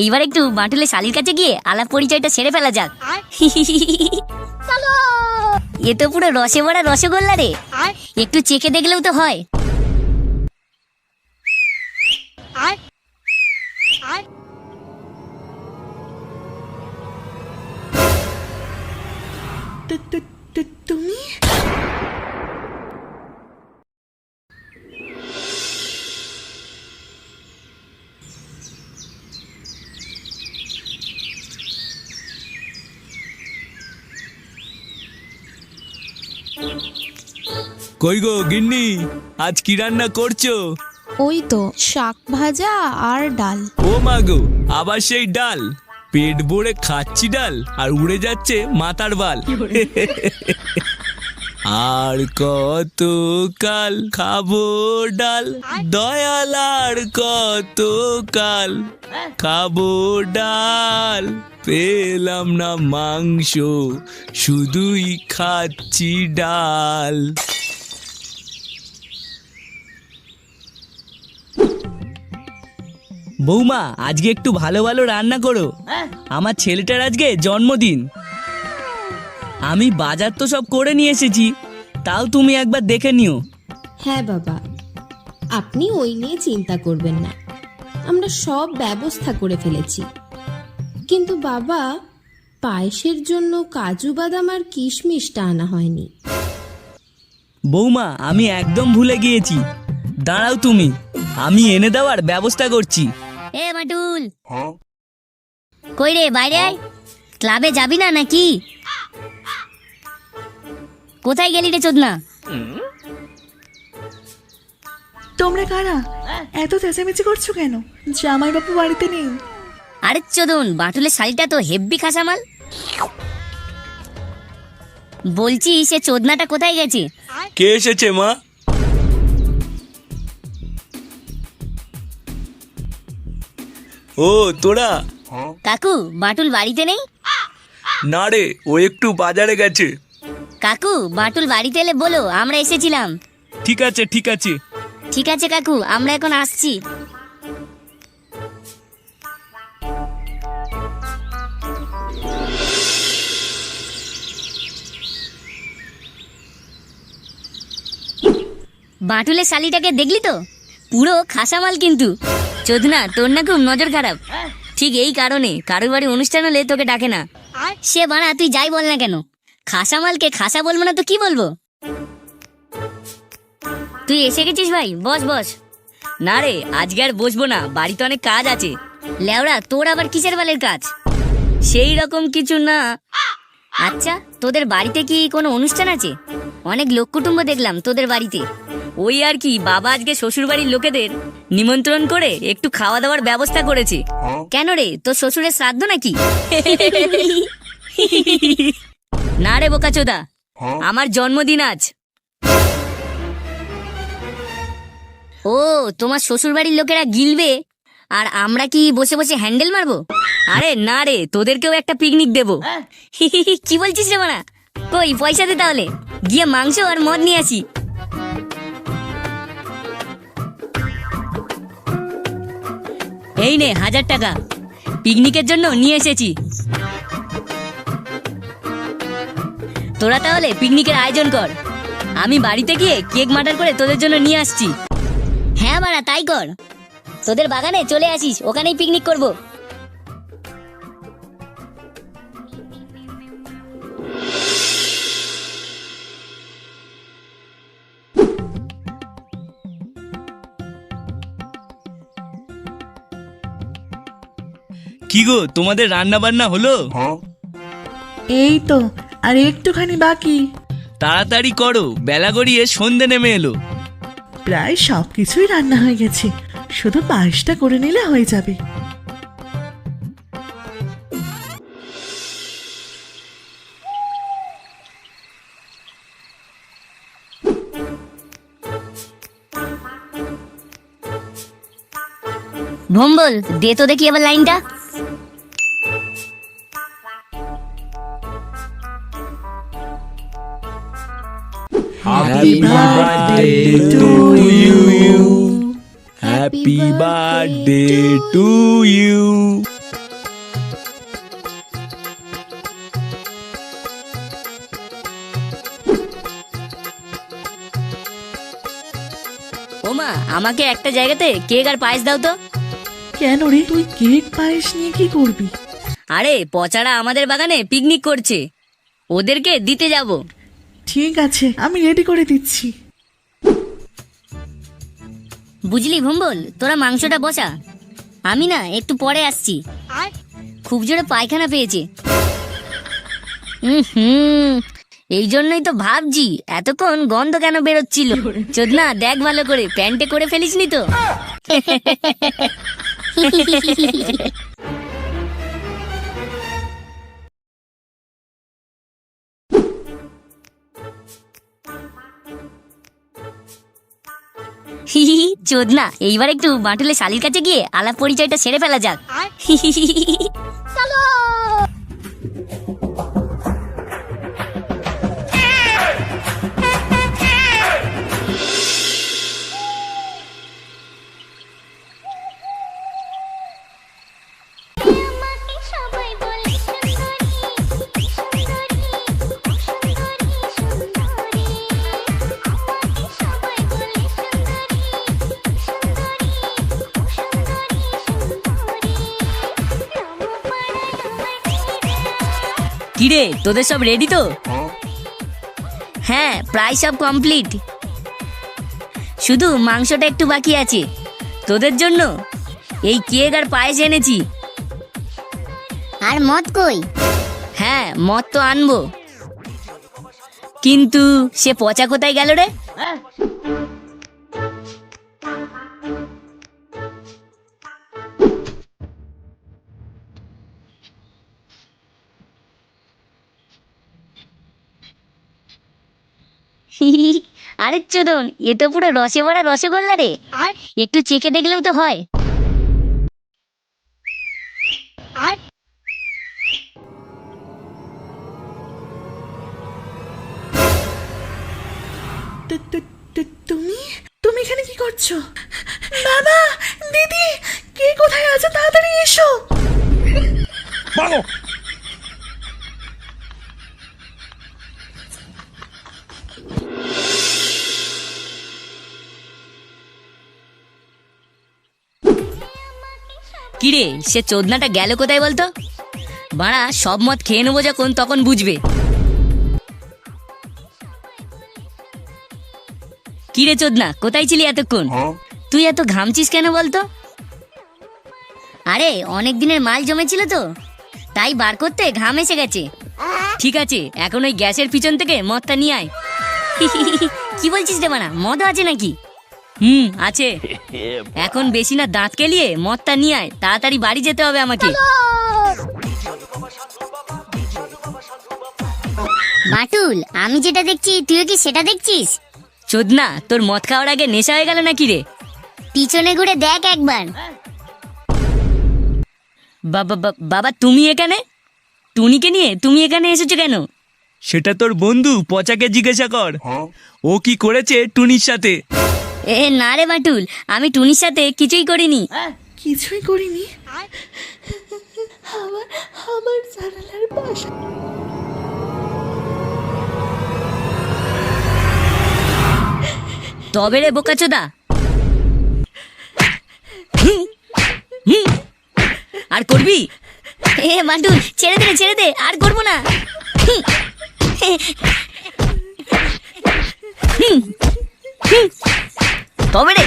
এইবার একটু বাটুলে শালির কাছে গিয়ে আলাপ পরিচয়টা সেরে ফেলা যাক। এ তো পুরো রসে ভরা রসগোল্লা রে, একটু চেখে দেখলেও তো হয়। তুমি কই গো গিন্নি, আজ কি রান্না করছো? ওই তো শাক ভাজা আর ডাল। ও মা গো, আবার সেই ডাল? পেট ভরে খাচ্ছি ডাল আর উড়ে যাচ্ছে মাথার বাল। আর কত কাল খাবো ডাল দয়াল, আর কত কাল খাবো ডাল, পেলাম না মাংস শুধুই খাচ্ছি ডাল। বৌমা, আজকে একটু ভালো ভালো রান্না করো, আমার ছেলেটার আজকে জন্মদিন। আমি বাজার তো সব করে নিয়ে এসেছি, তাও তুমি একবার দেখে নিও। হ্যাঁ বাবা, আপনি ওই নিয়ে চিন্তা করবেন না, আমরা সব ব্যবস্থা করে ফেলেছি। কিন্তু বাবা, পায়েসের জন্য কাজু বাদাম আর কিশমিশটা আনা হয়নি। বৌমা, আমি একদম ভুলে গিয়েছি, দাঁড়াও তুমি, আমি এনে দেওয়ার ব্যবস্থা করছি। এ বাটুল, কই রে, বাইরে আয়। ক্লাবে যাবি না নাকি? কোথায় গেলি রে চোদনা? তোমরা কারা? এত চেঁচামেচি করছো কেন? জামাই বাবু বাড়িতে নেই। আরে চোদন, বাটুলের শাড়িটা তো হেব্বি খাসামাল। বলছি সে চোদনাটা কোথায় গেছে? কে এসেছে মা? ও তোরা? কাকু, বাটুল বাড়িতে নেই? না রে, ও একটু বাজারে গেছে। কাকু, বাটুল বাড়িতে এলে বলো আমরা এসেছিলাম। ঠিক আছে ঠিক আছে। ঠিক আছে কাকু, আমরা এখন আসছি। বাটুলের শালিটাকে দেখলি তো, পুরো খাসামাল। কিন্তু চোদনা, তোর না খুব নজর খারাপ। ঠিক এই কারণে কারোর বাড়ি অনুষ্ঠান হলে তোকে ডাকে না। সে বাড়া তুই যাই বল না কেন, খাসামালকে খাসা বলবো না তো কি বলবো? তুই এসে গেছিস ভাই, বস বস। না রে, আজকে আর বসবো না, বাড়িতে অনেক কাজ আছে। লেওড়া, তোর আবার কিসের বালের কাজ? সেই রকম কিছু না। আচ্ছা, তোদের বাড়িতে কি কোনো অনুষ্ঠান আছে? অনেক লোক কুটুম্ব দেখলাম তোদের বাড়িতে। ওই আর কি, বাবা আজকে শ্বশুর বাড়ির লোকেদের নিমন্ত্রণ করে একটু খাওয়া দাওয়ার ব্যবস্থা করেছে। কেন রে, তোর শ্বশুরের শ্রাদ্ধ নাকি? না রে বোকাচোদা, আমার জন্মদিন আজ। ও, তোমার শ্বশুর বাড়ির লোকেরা গিলবে আর আমরা কি বসে বসে হ্যান্ডেল মারবো? আরে না রে, তোদেরকেও একটা পিকনিক দেবো। কি বলছিস রে মানা? কই পয়সা দে, তাহলে গিয়ে মাংস আর মদ নিয়ে আসি। এই নে 1000 টাকা, পিকনিকের জন্য নিয়ে এসেছি। তোরা তাহলে পিকনিকের আয়োজন কর, আমি বাড়িতে গিয়ে কেক মার্ডার করে তোদের জন্য নিয়ে আসছি। হ্যাঁ মারা, তাই কর। তোদের বাগানে চলে আসিস, ওখানেই পিকনিক করব। কি গো, তোমাদের রান্না বান্না হলো? এই তো আর একটুখানি বাকি। তাড়াতাড়ি করো, বেলা গড়িয়ে সন্ধে নেমে এলো। প্রায় সব কিছুই রান্না হয়ে গেছে, শুধু পায়েসটা করে নিলে হয়ে যাবে। ভম্বল, দে তো দেখি এবার লাইনটা। Happy birthday to you. Happy birthday to you. আমাকে একটা জায়গাতে কেক আর পায়েস দাও তো। কেন রে, তুই কেক পায়েস নিয়ে কি করবি? আরে পচারা আমাদের বাগানে পিকনিক করছে, ওদেরকে দিতে যাব। ঠিক আছে, আমি রেডি করে দিচ্ছি। বুঝলি ভম্বল, তোরা মাংসটা বসা, আমি না একটু পরে আসছি। খুব জোরে পায়খানা পেয়েছে। এই জন্যই তো ভাবছি এতক্ষণ গন্ধ কেন বেরোচ্ছিল। চোদনা দেখ ভালো করে, প্যান্টে করে ফেলিসনি তো? চোদনা, এইবার একটু বাটুলে শালির কাছে গিয়ে আলাপ পরিচয়টা সেরে ফেলা যাক। কিরে, তোদের সব রেডি তো? হ্যাঁ, প্রায় সব কমপ্লিট, শুধু মাংসটা একটু বাকি আছে। তোদের জন্য এই কেক আর পায়েস এনেছি। আর মদ কই? হ্যাঁ, মদ তো আনবো, কিন্তু সে পচা কোথায় গেল রে? আরে চোদন, এ তো পুরো রসে ভরা রসগোল্লা রে, একটু চেখে দেখলেও তো হয়। তুমি তুমি এখানে কি করছো? বাবা, দিদি, কে কোথায় আছে? তাড়াতাড়ি এসো। কিরে, সে চোদনাটা গেল কোথায় বলতো? বাড়া, সব মদ খেয়ে নেবো যখন, তখন বুঝবে। কিরে চোদনা, কোথায় ছিলি এতক্ষণ? তুই এত ঘামছিস কেন বলতো? আরে অনেক দিনের মাল জমেছিল তো, তাই বার করতে ঘাম এসে গেছে। ঠিক আছে, এখন ওই গ্যাসের পিছন থেকে মদটা নিয়ে আয়। কি বলছিস রে বাড়া, মদও আছে নাকি? আছে। এখন বেশি না দাঁত কেলিয়ে মদটা নিয়ে আয়, তাড়াতাড়ি বাড়ি যেতে হবে আমাকে। বাটুল, আমি যেটা দেখছি তুইও কি সেটা দেখছিস? চোদনা, তোর মদ খাওয়ার আগে নেশা হয়ে গেল নাকি রে? পিছনে ঘুরে দেখ একবার। বাবা, তুমি এখানে? টুনিকে নিয়ে তুমি এখানে এসেছো কেন? সেটা তোর বন্ধু পচাকে জিজ্ঞাসা কর, ও কি করেছে টুনির সাথে। এ না রে বাটুল, আমি টুনির সাথে কিছুই করিনি। কিছুই করিনি? আমার জানালার পাশে তবে রে বোকাচোদা, আর করবি? এ বাটুল, ছেড়ে দে, ছেড়ে দে, আর করবো না। তবে রে।